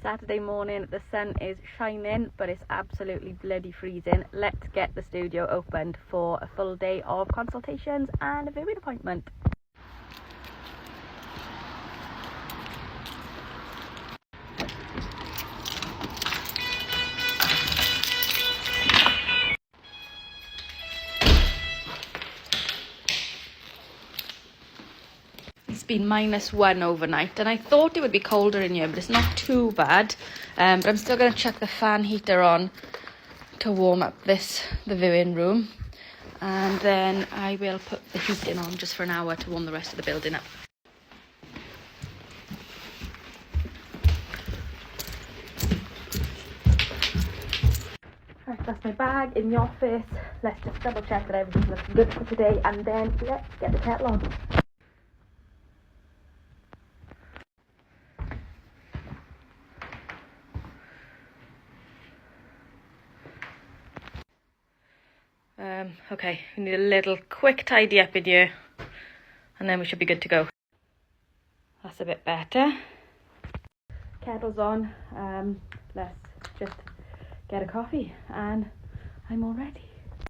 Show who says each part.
Speaker 1: Saturday morning. The sun is shining, but it's absolutely bloody freezing. Let's get the studio opened for a full day of consultations and a viewing appointment. It's been -1 overnight, and I thought it would be colder in here, but it's not too bad. But I'm still going to chuck the fan heater on to warm up the viewing room, and then I will put the heating on just for an hour to warm the rest of the building up. Right, that's my bag in the office. Let's just double check that everything looks good for today, and then let's get the kettle on. Okay, we need a little quick tidy up in here, and then we should be good to go. That's a bit better. Kettle's on. Let's just get a coffee, and I'm all ready.